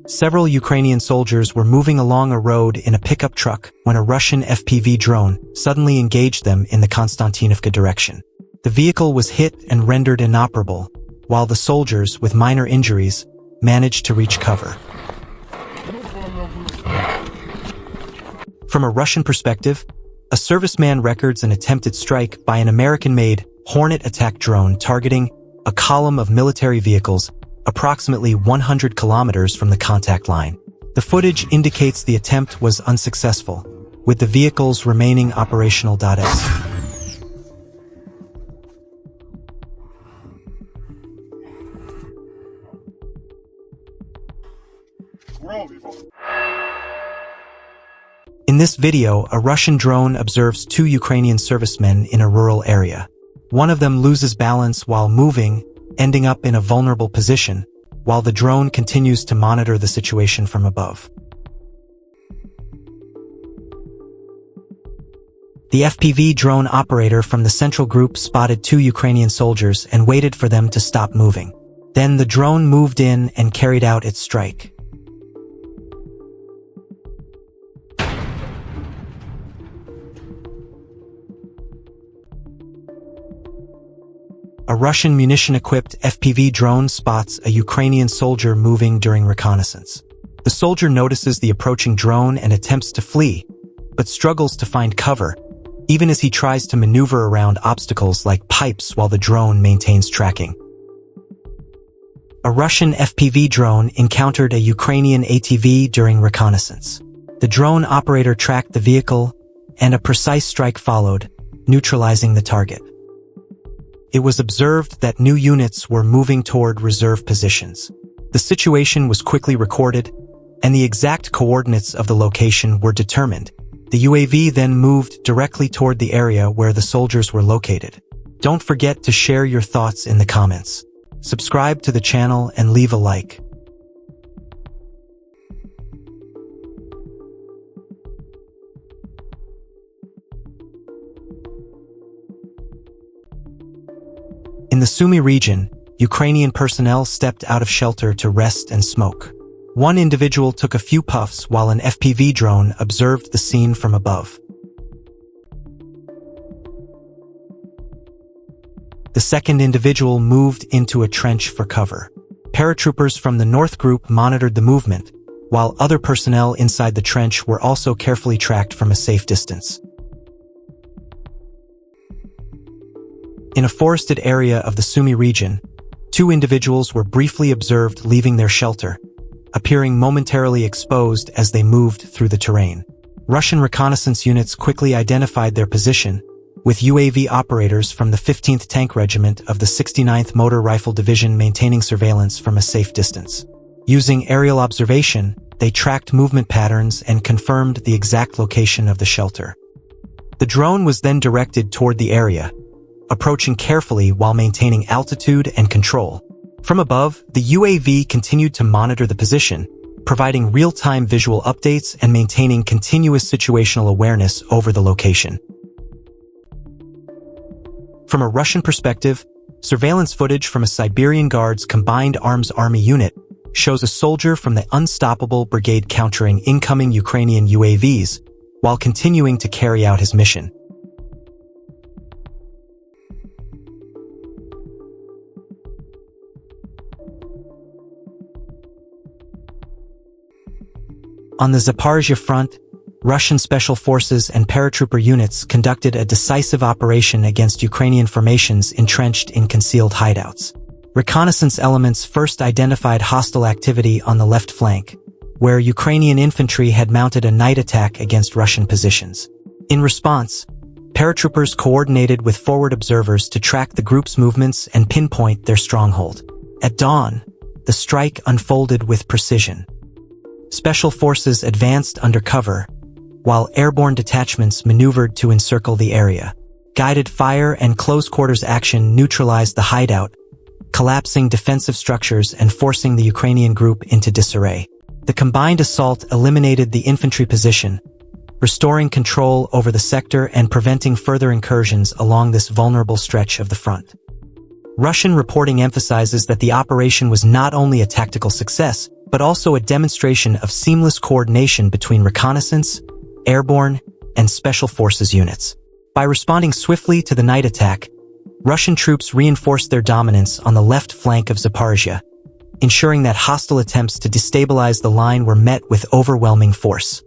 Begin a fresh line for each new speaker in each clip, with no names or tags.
Several Ukrainian soldiers were moving along a road in a pickup truck when a Russian FPV drone suddenly engaged them in the Konstantinovka direction. The vehicle was hit and rendered inoperable, while the soldiers, with minor injuries, managed to reach cover. From a Russian perspective, a serviceman records an attempted strike by an American-made Hornet attack drone targeting a column of military vehicles approximately 100 kilometers from the contact line. The footage indicates the attempt was unsuccessful, with the vehicles remaining operational. In this video, a Russian drone observes two Ukrainian servicemen in a rural area. One of them loses balance while moving, ending up in a vulnerable position, while the drone continues to monitor the situation from above. The FPV drone operator from the central group spotted two Ukrainian soldiers and waited for them to stop moving. Then the drone moved in and carried out its strike. A Russian munition-equipped FPV drone spots a Ukrainian soldier moving during reconnaissance. The soldier notices the approaching drone and attempts to flee, but struggles to find cover, even as he tries to maneuver around obstacles like pipes while the drone maintains tracking. A Russian FPV drone encountered a Ukrainian ATV during reconnaissance. The drone operator tracked the vehicle, and a precise strike followed, neutralizing the target. It was observed that new units were moving toward reserve positions. The situation was quickly recorded, and the exact coordinates of the location were determined. The UAV then moved directly toward the area where the soldiers were located. Don't forget to share your thoughts in the comments. Subscribe to the channel and leave a like. In the Sumy region, Ukrainian personnel stepped out of shelter to rest and smoke. One individual took a few puffs while an FPV drone observed the scene from above. The second individual moved into a trench for cover. Paratroopers from the North Group monitored the movement, while other personnel inside the trench were also carefully tracked from a safe distance. In a forested area of the Sumy region, two individuals were briefly observed leaving their shelter, appearing momentarily exposed as they moved through the terrain. Russian reconnaissance units quickly identified their position, with UAV operators from the 15th Tank Regiment of the 69th Motor Rifle Division maintaining surveillance from a safe distance. Using aerial observation, they tracked movement patterns and confirmed the exact location of the shelter. The drone was then directed toward the area, approaching carefully while maintaining altitude and control. From above, the UAV continued to monitor the position, providing real-time visual updates and maintaining continuous situational awareness over the location. From a Russian perspective, surveillance footage from a Siberian Guards Combined Arms Army unit shows a soldier from the Unstoppable Brigade countering incoming Ukrainian UAVs while continuing to carry out his mission. On the Zaporizhzhia front, Russian special forces and paratrooper units conducted a decisive operation against Ukrainian formations entrenched in concealed hideouts. Reconnaissance elements first identified hostile activity on the left flank, where Ukrainian infantry had mounted a night attack against Russian positions. In response, paratroopers coordinated with forward observers to track the group's movements and pinpoint their stronghold. At dawn, the strike unfolded with precision. Special forces advanced under cover, while airborne detachments maneuvered to encircle the area. Guided fire and close-quarters action neutralized the hideout, collapsing defensive structures and forcing the Ukrainian group into disarray. The combined assault eliminated the infantry position, restoring control over the sector and preventing further incursions along this vulnerable stretch of the front. Russian reporting emphasizes that the operation was not only a tactical success, but also a demonstration of seamless coordination between reconnaissance, airborne, and special forces units. By responding swiftly to the night attack, Russian troops reinforced their dominance on the left flank of Zaporizhia, ensuring that hostile attempts to destabilize the line were met with overwhelming force.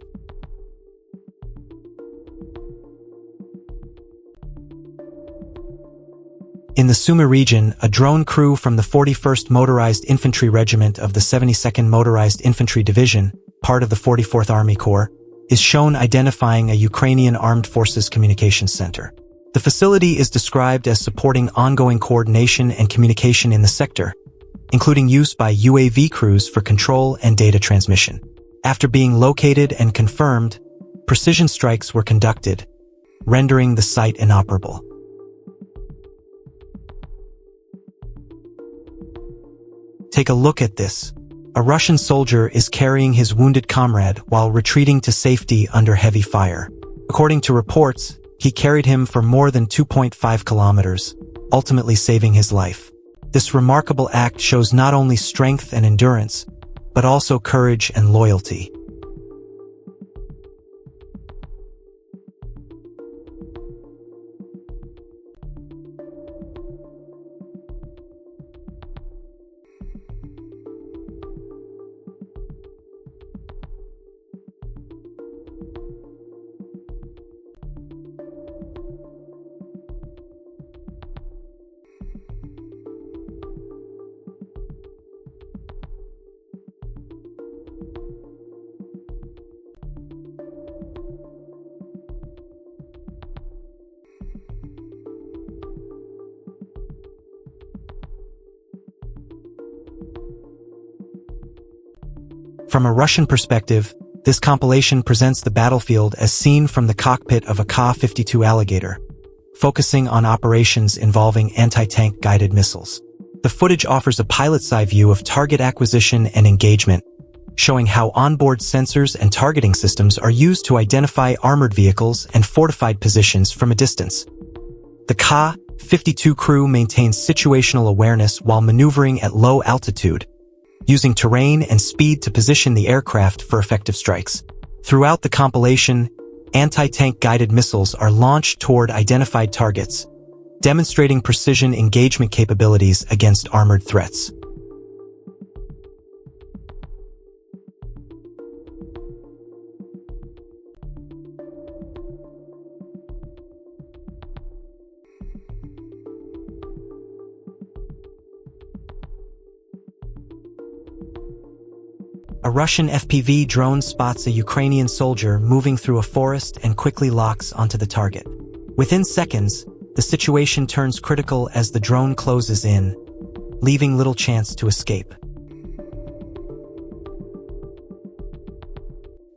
In the Sumy region, a drone crew from the 41st Motorized Infantry Regiment of the 72nd Motorized Infantry Division, part of the 44th Army Corps, is shown identifying a Ukrainian Armed Forces Communications Center. The facility is described as supporting ongoing coordination and communication in the sector, including use by UAV crews for control and data transmission. After being located and confirmed, precision strikes were conducted, rendering the site inoperable. Take a look at this. A Russian soldier is carrying his wounded comrade while retreating to safety under heavy fire. According to reports, he carried him for more than 2.5 kilometers, ultimately saving his life. This remarkable act shows not only strength and endurance, but also courage and loyalty. From a Russian perspective, this compilation presents the battlefield as seen from the cockpit of a Ka-52 Alligator, focusing on operations involving anti-tank guided missiles. The footage offers a pilot's eye view of target acquisition and engagement, showing how onboard sensors and targeting systems are used to identify armored vehicles and fortified positions from a distance. The Ka-52 crew maintains situational awareness while maneuvering at low altitude, using terrain and speed to position the aircraft for effective strikes. Throughout the compilation, anti-tank guided missiles are launched toward identified targets, demonstrating precision engagement capabilities against armored threats. A Russian FPV drone spots a Ukrainian soldier moving through a forest and quickly locks onto the target. Within seconds, the situation turns critical as the drone closes in, leaving little chance to escape.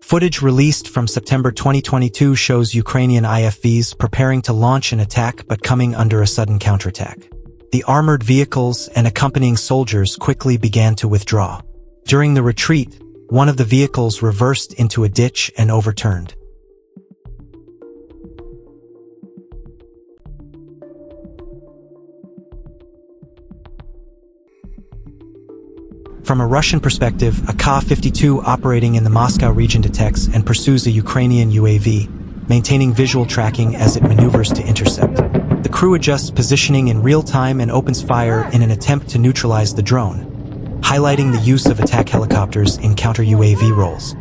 Footage released from September 2022 shows Ukrainian IFVs preparing to launch an attack but coming under a sudden counterattack. The armored vehicles and accompanying soldiers quickly began to withdraw. During the retreat, one of the vehicles reversed into a ditch and overturned. From a Russian perspective, a Ka-52 operating in the Moscow region detects and pursues a Ukrainian UAV, maintaining visual tracking as it maneuvers to intercept. The crew adjusts positioning in real time and opens fire in an attempt to neutralize the drone, highlighting the use of attack helicopters in counter-UAV roles.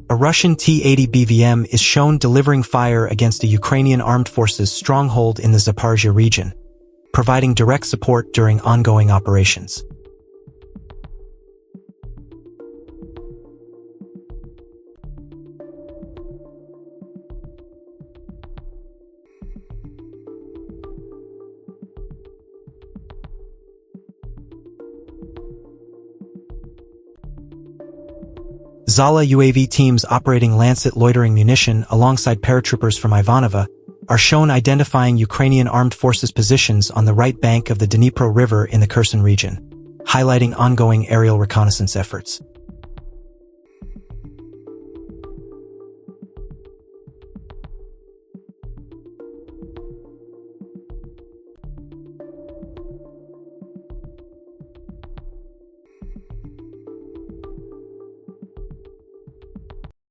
A Russian T-80 BVM is shown delivering fire against a Ukrainian armed forces stronghold in the Zaporizhia region, providing direct support during ongoing operations. Zala UAV teams operating Lancet loitering munition alongside paratroopers from Ivanova are shown identifying Ukrainian armed forces positions on the right bank of the Dnipro River in the Kherson region, highlighting ongoing aerial reconnaissance efforts.